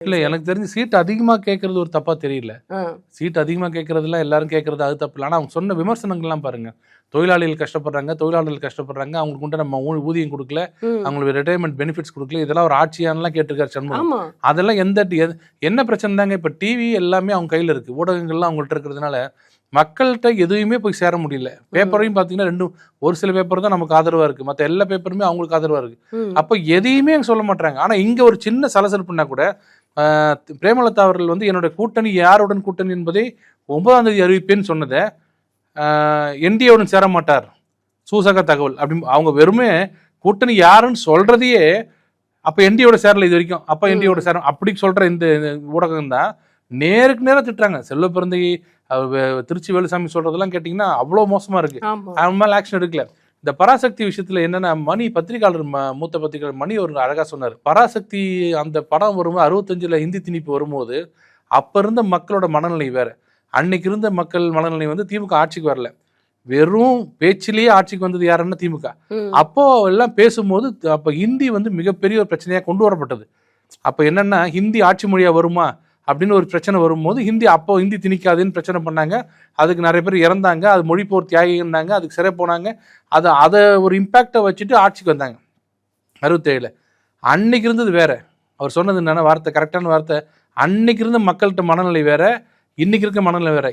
இல்ல எனக்கு தெரிஞ்சு சீட் அதிகமா கேட்கறது ஒரு தப்பா தெரியல. ஆ. சீட் அதிகமா கேட்கறதுல எல்லாரும் கேட்கறது அது தப்பு இல்ல. ஆனா அவங்க சொன்ன விமர்சனங்கள்லாம் பாருங்க. தொழிலாளிகள் கஷ்டப்படுறாங்க. அவங்களுக்கு உண்டான ஊதியம் கொடுக்கல, ம். அவங்களுக்கு ரிட்டையர்மெண்ட் பெனிஃபிட்ஸ் கொடுக்கல. இதெல்லாம் ஒரு ஆட்சியானலாம் கேட்டிருக்காரு சண்முகம். ஆமா. அதெல்லாம் என்ன பிரச்சனை தாங்க, இப்ப டிவி எல்லாமே அவங்க கையில இருக்கு. ஊடகங்கள்லாம் அவங்கள்ட்ட இருக்கிறதுனால மக்கள்கிட்ட எதுவுமே போய் சேர முடியல. பேப்பரையும் பார்த்தீங்கன்னா ஒரு சில பேப்பர் தான் நமக்கு ஆதரவா இருக்கு. மற்ற எல்லா பேப்பருமே அவங்களுக்கு ஆதரவா இருக்கு. ம். அப்ப எதையுமே சொல்ல மாட்டாங்க. ஆனா இங்க ஒரு சின்ன சலசலப்புனா கூட பிரேமலதா அவர்கள் வந்து என்னோட கூட்டணி யாருடன் கூட்டணி என்பதை 9ஆம் தேதி அறிவிப்பேன்னு சொன்னதை என்டிஏவுடன் சேர மாட்டார், சூசக தகவல் அப்படி அவங்க வெறுமே கூட்டணி யாருன்னு சொல்றதையே அப்ப என்டிஏவோட சேரல இது வரைக்கும், அப்ப என்டிஏவோட சேர அப்படி சொல்ற இந்த ஊடகம் தான் நேருக்கு நேரம் திட்டுறாங்க. செல்வ பிறந்தகை திருச்சி வேலுசாமி சொல்றதெல்லாம் கேட்டீங்கன்னா அவ்வளவு மோசமா இருக்கு. அவன் மேல ஆக்ஷன் எடுக்கல. இந்த பராசக்தி விஷயத்துல என்னன்னா, மணி பத்திரிகையாளர் மூத்த பத்திரிகையாளர் மணி ஒரு அழகா சொன்னார். பராசக்தி அந்த படம் வரும்போது 65ல் ஹிந்தி திணிப்பு வரும்போது அப்ப இருந்த மக்களோட மனநிலை வேற. அன்னைக்கு இருந்த மக்கள் மனநிலை வந்து திமுக ஆட்சிக்கு வரல, வெறும் பேச்சிலேயே ஆட்சிக்கு வந்தது யாருன்னா திமுக. அப்போ எல்லாம் பேசும்போது அப்ப ஹிந்தி வந்து மிகப்பெரிய ஒரு பிரச்சனையா கொண்டு வரப்பட்டது. அப்ப என்னன்னா, ஹிந்தி ஆட்சி மொழியா வருமா அப்படின்னு ஒரு பிரச்சனை வரும்போது ஹிந்தி திணிக்காதுன்னு பிரச்சனை பண்ணாங்க. அதுக்கு நிறைய பேர் இறந்தாங்க. அது மொழிப்போர் தியாகின்னாங்க, அதுக்கு சிறை போனாங்க. அதை ஒரு இம்பாக்டை வச்சுட்டு ஆட்சிக்கு வந்தாங்க 67. அன்னைக்கு இருந்தது வேற. அவர் சொன்னது என்னன்னா வார்த்தை, கரெக்டான வார்த்தை, அன்னைக்கு இருந்த மக்கள்கிட்ட மனநிலை வேற, இன்னைக்கு இருக்க மனநிலை வேற.